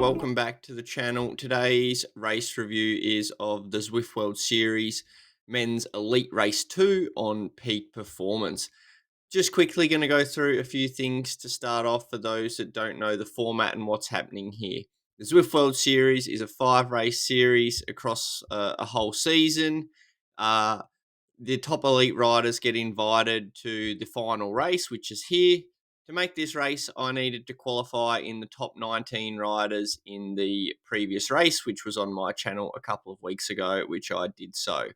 welcome back to the channel. Today's race review is of the Zwift World Series Men's Elite Race 2 on peak performance. Just quickly going to go through a few things to start off for those that don't know the format and what's happening here. The Zwift World Series is a 5-race series across a whole season. Uh, the top elite riders get invited to the final race, which is here. To make this race, I needed to qualify in the top 19 riders in the previous race, which was on my channel a couple of weeks ago, which I did so.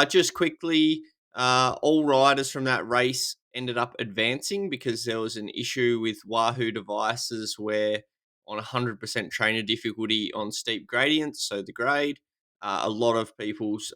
Just quickly, all riders from that race ended up advancing because there was an issue with Wahoo devices where on 100% trainer difficulty on steep gradients, so the grade, a lot of people's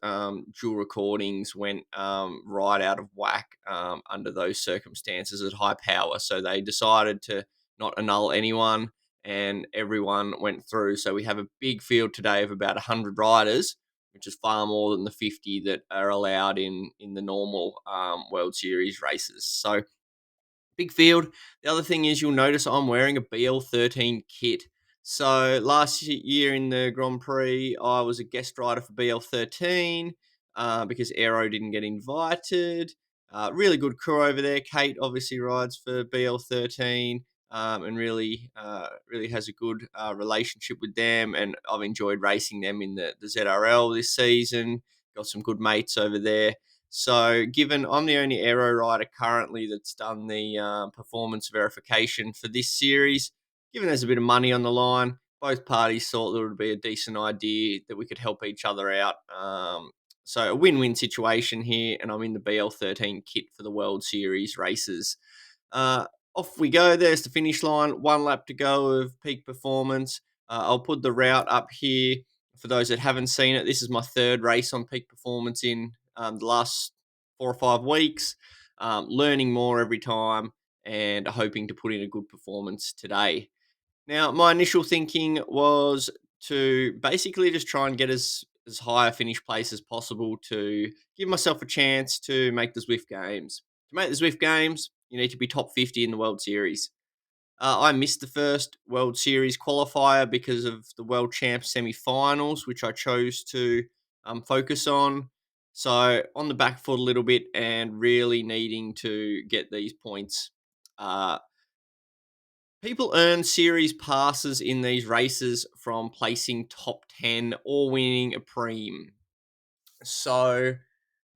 dual recordings went right out of whack under those circumstances at high power. So they decided to not annul anyone and everyone went through. So we have a big field today of about 100 riders, which is far more than the 50 that are allowed in the normal World Series races. So big field. The other thing is you'll notice I'm wearing a BL13 kit. So last year in the Grand Prix, I was a guest rider for BL13 because Aero didn't get invited. Really good crew over there. Kate obviously rides for BL13 and really has a good relationship with them. And I've enjoyed racing them in the ZRL this season. Got some good mates over there. So, given I'm the only aero rider currently that's done the performance verification for this series, given there's a bit of money on the line, both parties thought there would be a decent idea that we could help each other out. So, a win-win situation here, and I'm in the BL13 kit for the World Series races. Uh, Off we go. There's the finish line. 1 lap to go of peak performance. I'll put the route up here for those that haven't seen it. This is my third race on peak performance in the last 4 or 5 weeks. Learning more every time and hoping to put in a good performance today. Now, my initial thinking was to basically just try and get as high a finish place as possible to give myself a chance to make the Zwift Games. To make the Zwift Games, you need to be top 50 in the World Series. I missed the first World Series qualifier because of the World Champs semi-finals, which I chose to focus on. So on the back foot a little bit and really needing to get these points. Uh, People earn series passes in these races from placing top 10 or winning a preem. So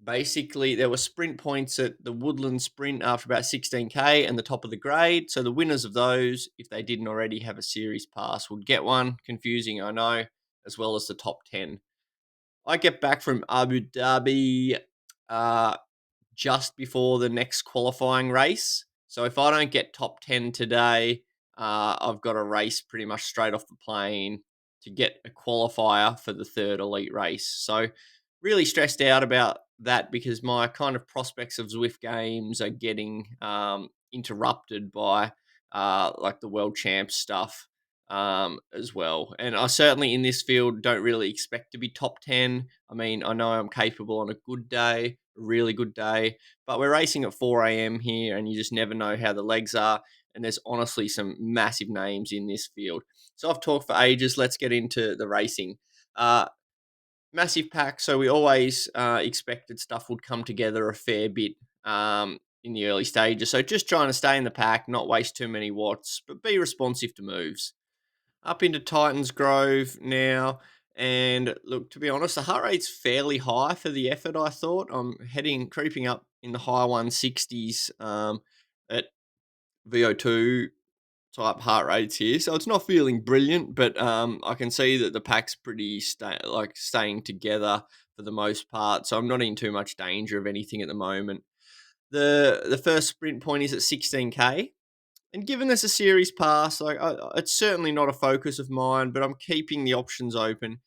basically, there were sprint points at the Woodland Sprint after about 16K and the top of the grade. So the winners of those, if they didn't already have a series pass, would get one. Confusing, I know, as well as the top 10. I get back from Abu Dhabi uh, just before the next qualifying race. So if I don't get top 10 today, I've got a race pretty much straight off the plane to get a qualifier for the third elite race. So really stressed out about that because my kind of prospects of Zwift games are getting interrupted by like the world champ stuff as well. And I certainly in this field don't really expect to be top 10. I mean, I know I'm capable on a good day, a really good day, but we're racing at 4 a.m. here and you just never know how the legs are. And there's honestly some massive names in this field. So I've talked for ages. Let's get into the racing. Uh, Massive pack. So we always expected stuff would come together a fair bit in the early stages. So just trying to stay in the pack, not waste too many watts, but be responsive to moves up into Titans Grove now. And look, to be honest, the heart rate's fairly high for the effort, I thought. I'm creeping up in the high 160s at VO2 type heart rates here. So it's not feeling brilliant, but I can see that the pack's pretty staying together for the most part. So I'm not in too much danger of anything at the moment. The first sprint point is at 16K. And given there's a series pass, it's certainly not a focus of mine, but I'm keeping the options open.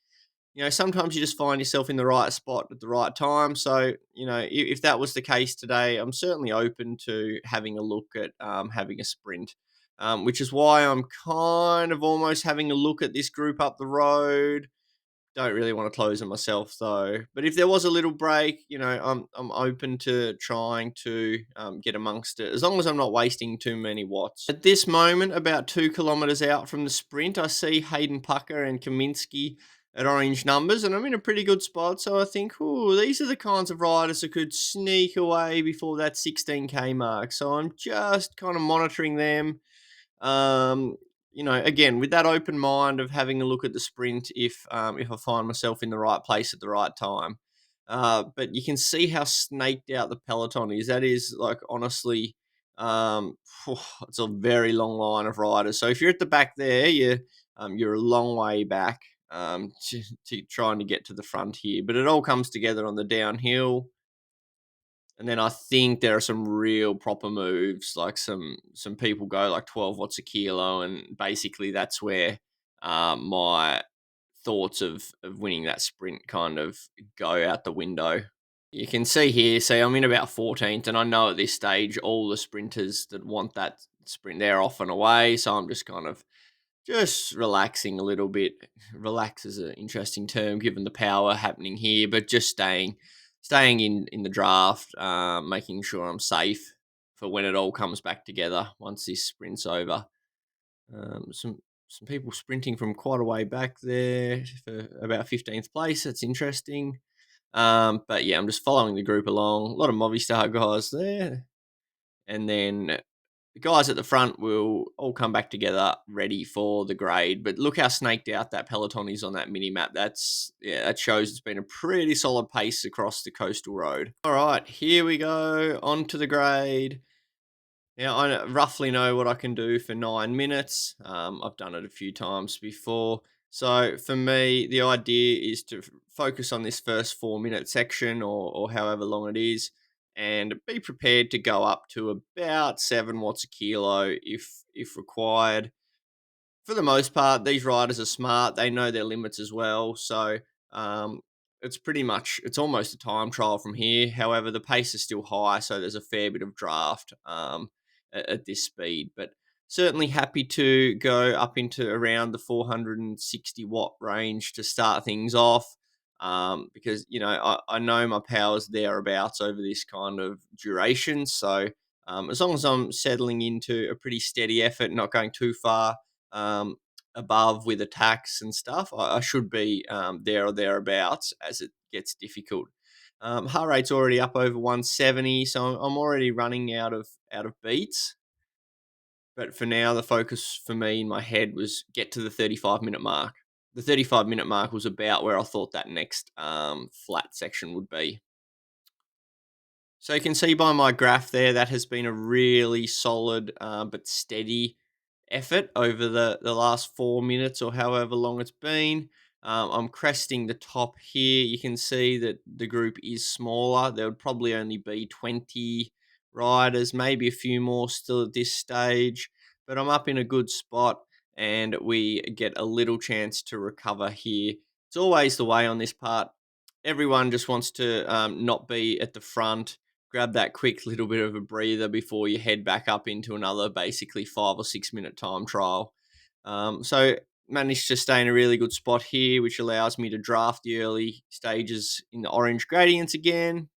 You know, sometimes you just find yourself in the right spot at the right time. So, you know, if that was the case today, I'm certainly open to having a look at having a sprint, which is why I'm kind of almost having a look at this group up the road. Don't really want to close it myself though. But if there was a little break, I'm open to trying to get amongst it as long as I'm not wasting too many watts. At this moment, about 2 kilometers out from the sprint, I see Hayden Pucker and Kaminsky at orange numbers, and I'm in a pretty good spot. So I think, these are the kinds of riders that could sneak away before that 16K mark. So I'm just kind of monitoring them. um, again, with that open mind of having a look at the sprint if I find myself in the right place at the right time. But you can see how snaked out the peloton is. That is like honestly, um, it's a very long line of riders. So if you're at the back there, you're a long way back to trying to get to the front here. But it all comes together on the downhill. And then I think there are some real proper moves, like some people go like 12 watts a kilo, and basically that's where my thoughts of winning that sprint kind of go out the window. You can see here, see I'm in about 14th, and I know at this stage all the sprinters that want that sprint, they're off and away, so I'm just kind of just relaxing a little bit. Relax is an interesting term given the power happening here, but just staying in the draft, making sure I'm safe for when it all comes back together once this sprint's over. Some people sprinting from quite a way back there for about 15th place. That's interesting. But yeah, I'm just following the group along. A lot of Movistar guys there, and then the guys at the front will all come back together ready for the grade. But look how snaked out that peloton is on that mini map. That shows it's been a pretty solid pace across the coastal road. All right, here we go on to the grade. Now I roughly know what I can do for 9 minutes. I've done it a few times before. So for me, the idea is to focus on this first 4 minute section or however long it is, and be prepared to go up to about 7 watts a kilo if required. For the most part, these riders are smart. They know their limits as well. So um, it's almost a time trial from here. However, the pace is still high, so there's a fair bit of draft at this speed. But certainly happy to go up into around the 460 watt range to start things off. Because I know my power's thereabouts over this kind of duration. So as long as I'm settling into a pretty steady effort, not going too far um, above with attacks and stuff, I should be there or thereabouts as it gets difficult. Heart rate's already up over 170, so I'm already running out of beats. But for now, the focus for me in my head was get to the 35-minute mark. The 35-minute mark was about where I thought that next flat section would be. So you can see by my graph there, that has been a really solid but steady effort over the last 4 minutes or however long it's been. I'm cresting the top here. You can see that the group is smaller. There would probably only be 20 riders, maybe a few more still at this stage, but I'm up in a good spot and we get a little chance to recover here. It's always the way on this part. Everyone just wants to not be at the front, grab that quick little bit of a breather before you head back up into another basically 5 or 6 minute time trial. So managed to stay in a really good spot here, which allows me to draft the early stages in the orange gradients again.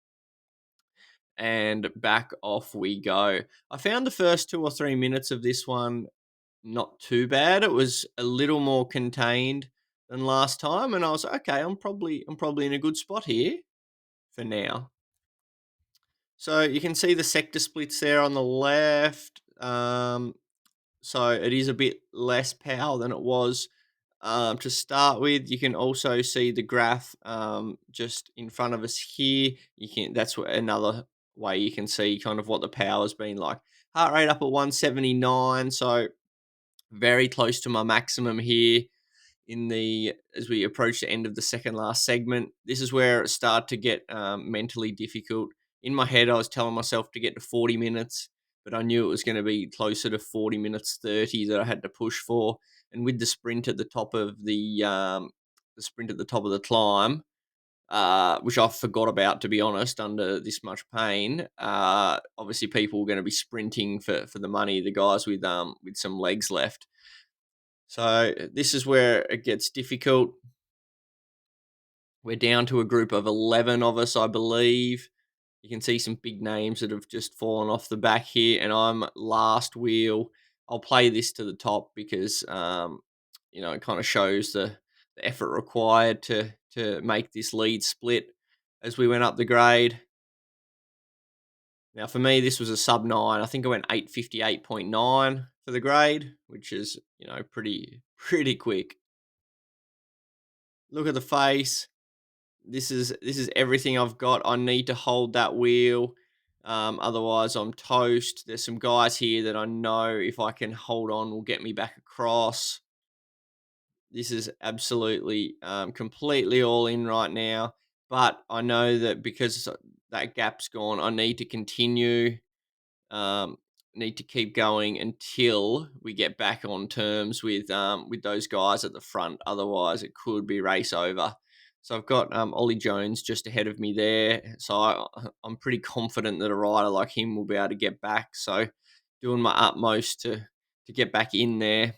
And back off we go. I found the first 2 or 3 minutes of this one not too bad. It was a little more contained than last time, and I was like, okay. I'm probably in a good spot here for now. So you can see the sector splits there on the left. So it is a bit less power than it was to start with. You can also see the graph just in front of us here. That's another way you can see kind of what the power's been like. Heart rate up at 179, so very close to my maximum here as we approach the end of the second last segment. This is where it started to get mentally difficult. In my head, I was telling myself to get to 40 minutes, but I knew it was going to be closer to 40 minutes 30 that I had to push for. And with the sprint at the top of the climb, which I forgot about, to be honest, under this much pain. Obviously, people were going to be sprinting for the money. The guys with some legs left. So this is where it gets difficult. We're down to a group of 11 of us, I believe. You can see some big names that have just fallen off the back here, and I'm last wheel. I'll play this to the top because it kind of shows the effort required to make this lead split as we went up the grade. Now, for me, this was a sub 9. I think I went 8:58.9 for the grade, which is pretty quick. Look at the face. This is everything I've got. I need to hold that wheel, otherwise I'm toast. There's some guys here that I know if I can hold on will get me back across. This is absolutely completely all in right now, but I know that because that gap's gone, I need to continue. Um, need to keep going until we get back on terms with those guys at the front. Otherwise, it could be race over. So I've got Ollie Jones just ahead of me there. So I'm pretty confident that a rider like him will be able to get back. So doing my utmost to get back in there,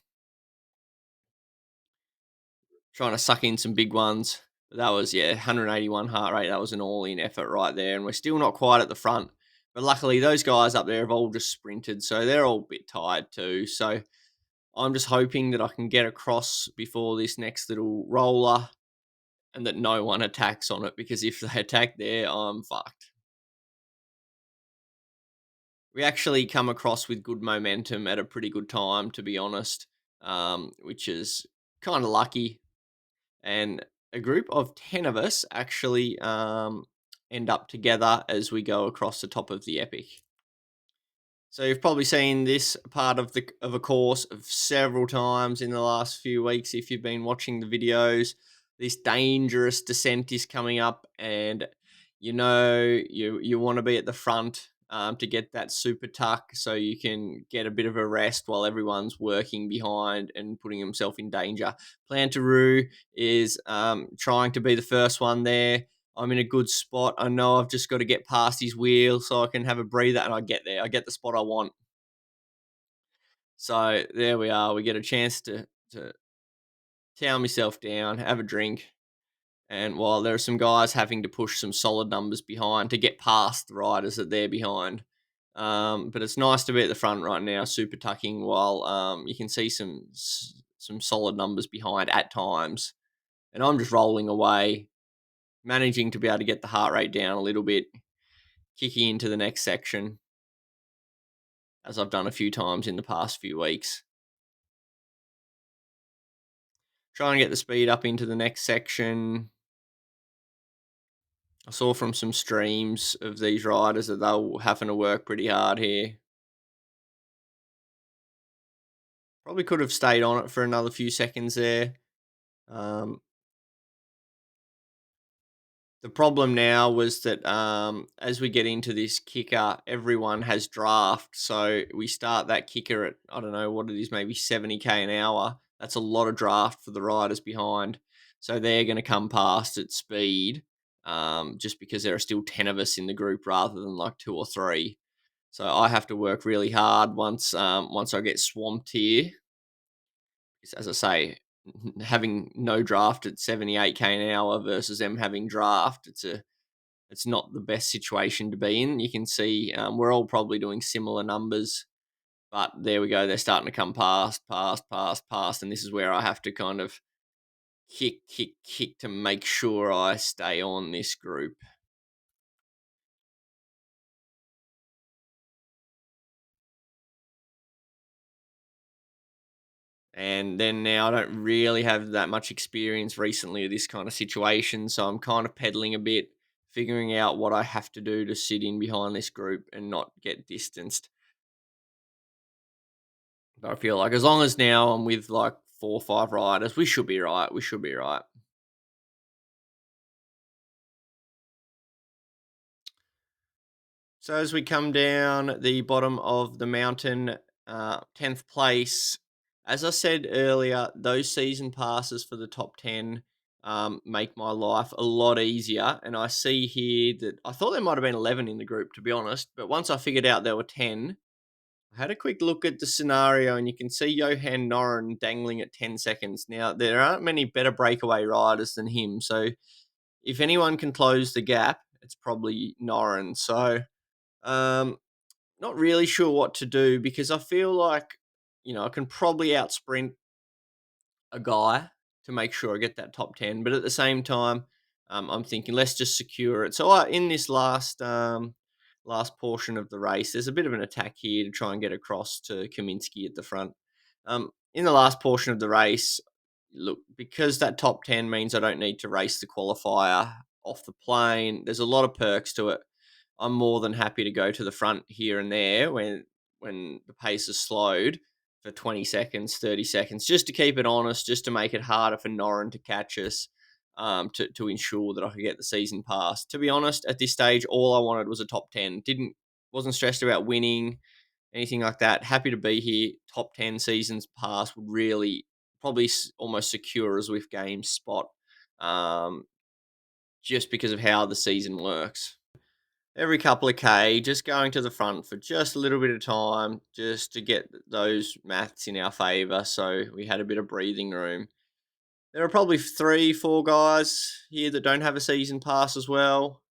trying to suck in some big ones. But that was 181 heart rate. That was an all-in effort right there, and we're still not quite at the front. But luckily, those guys up there have all just sprinted, so they're all a bit tired too. So I'm just hoping that I can get across before this next little roller, and that no one attacks on it. Because if they attack there, I'm fucked. We actually come across with good momentum at a pretty good time, to be honest, which is kind of lucky. And a group of 10 of us actually end up together as we go across the top of the epic. So you've probably seen this part of a course of several times in the last few weeks if you've been watching the videos. This dangerous descent is coming up, and you want to be at the front to get that super tuck so you can get a bit of a rest while everyone's working behind and putting himself in danger. Plantaroo is trying to be the first one there. I'm in a good spot. I know I've just got to get past his wheel so I can have a breather, and I get there. I get the spot I want. So there we are. We get a chance to tower myself down, have a drink, and while there are some guys having to push some solid numbers behind to get past the riders that they're behind. But it's nice to be at the front right now, super tucking, while you can see some solid numbers behind at times. And I'm just rolling away, managing to be able to get the heart rate down a little bit, kicking into the next section, as I've done a few times in the past few weeks. Try and get the speed up into the next section. I saw from some streams of these riders that they were having to work pretty hard here. Probably could have stayed on it for another few seconds there. The problem now was that as we get into this Kickr, everyone has draft. So we start that Kickr at, I don't know what it is, maybe 70k an hour. That's a lot of draft for the riders behind. So they're going to come past at speed just because there are still 10 of us in the group rather than like 2 or 3. So I have to work really hard once I get swamped here. As I say, having no draft at 78k an hour versus them having draft, it's not the best situation to be in. You can see we're all probably doing similar numbers, but there we go. They're starting to come past, and this is where I have to kind of kick to make sure I stay on this group. And then now I don't really have that much experience recently of this kind of situation, so I'm kind of pedaling a bit, figuring out what I have to do to sit in behind this group and not get distanced. But I feel like as long as now I'm with like 4 or 5 riders, we should be right. We should be right. So as we come down the bottom of the mountain, 10th place, as I said earlier, those season passes for the top 10 make my life a lot easier. And I see here that I thought there might have been 11 in the group, to be honest. But once I figured out there were 10, I had a quick look at the scenario, and you can see Johan Noren dangling at 10 seconds. Now, there aren't many better breakaway riders than him. So if anyone can close the gap, it's probably Noren. So, um, not really sure what to do because I feel like, I can probably out sprint a guy to make sure I get that top 10. But at the same time, I'm thinking let's just secure it. So in this last portion of the race, there's a bit of an attack here to try and get across to Kaminsky at the front. In the last portion of the race, look, because that top 10 means I don't need to race the qualifier off the plane. There's a lot of perks to it. I'm more than happy to go to the front here and there when the pace is slowed for 20 seconds, 30 seconds, just to keep it honest, just to make it harder for Noren to catch us, to ensure that I could get the season pass. To be honest, at this stage, all I wanted was a top 10. Wasn't stressed about winning, anything like that. Happy to be here. Top 10 seasons pass would really probably almost secure a Zwift Games spot, um, just because of how the season works. Every couple of K, just going to the front for just a little bit of time, just to get those maths in our favour. So we had a bit of breathing room. There are probably 3, 4 guys here that don't have a season pass as well.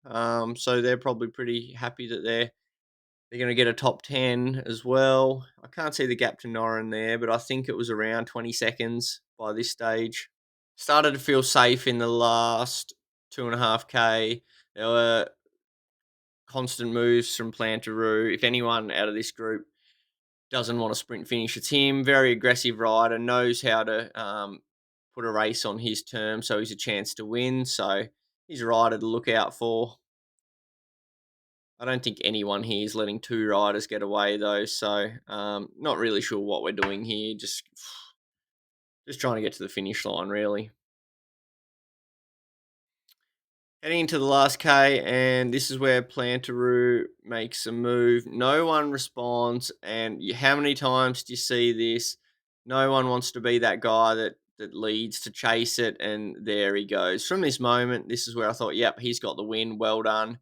So they're probably pretty happy that they're going to get a top 10 as well. I can't see the gap to Noren there, but I think it was around 20 seconds by this stage. Started to feel safe in the last 2.5K. There were constant moves from Plantaroo. If anyone out of this group doesn't want a sprint finish, it's him. Very aggressive rider, knows how to put a race on his terms, so he's a chance to win. So he's a rider to look out for. I don't think anyone here is letting 2 riders get away though, so not really sure what we're doing here. Just trying to get to the finish line, really. Heading into the last K, and this is where Plantaroo makes a move. No one responds, and how many times do you see this? No one wants to be that guy that leads to chase it, and there he goes. From this moment, this is where I thought, yep, he's got the win. Well done.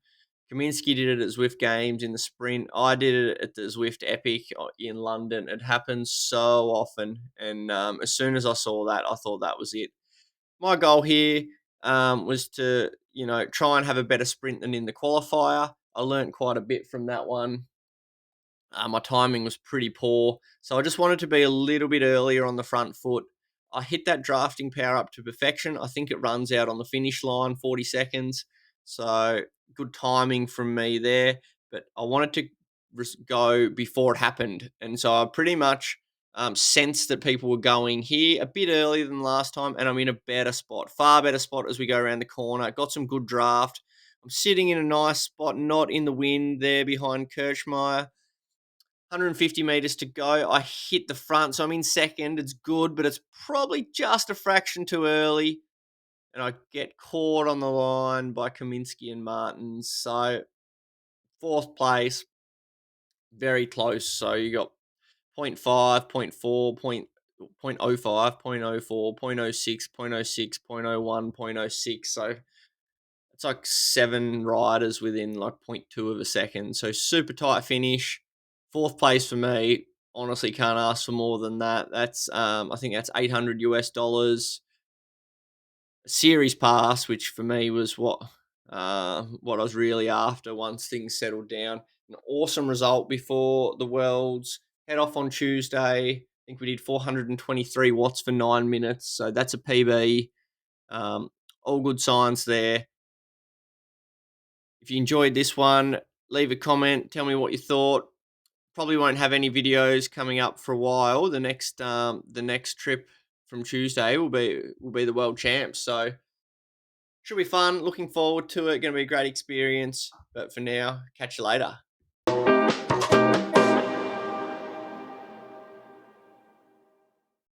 Kaminsky did it at Zwift Games in the sprint. I did it at the Zwift Epic in London. It happens so often, and as soon as I saw that, I thought that was it. My goal here was to, try and have a better sprint than in the qualifier. I learnt quite a bit from that one. My timing was pretty poor, so I just wanted to be a little bit earlier on the front foot. I hit that drafting power up to perfection. I think it runs out on the finish line, 40 seconds. So good timing from me there. But I wanted to go before it happened. And so I pretty much sensed that people were going here a bit earlier than last time. And I'm in a better spot, far better spot as we go around the corner. Got some good draft. I'm sitting in a nice spot, not in the wind there behind Kirchmeier. 150 meters to go. I hit the front, so I'm in second. It's good, but it's probably just a fraction too early. And I get caught on the line by Kaminsky and Martins. So, 4th place, very close. So, you got 0.5, 0.4, 0.05, 0.04, 0.06, 0.06, 0.01, 0.06. So, it's like 7 riders within like 0.2 of a second. So, super tight finish. 4th place for me. Honestly, can't ask for more than that. That's I think that's $800 series pass, which for me was what I was really after once things settled down. An awesome result before the Worlds. Head off on Tuesday. I think we did 423 watts for 9 minutes, so that's a PB. All good signs there. If you enjoyed this one, leave a comment. Tell me what you thought. Probably won't have any videos coming up for a while. The next trip from Tuesday will be the World Champs. So should be fun. Looking forward to it. Going to be a great experience. But for now, catch you later.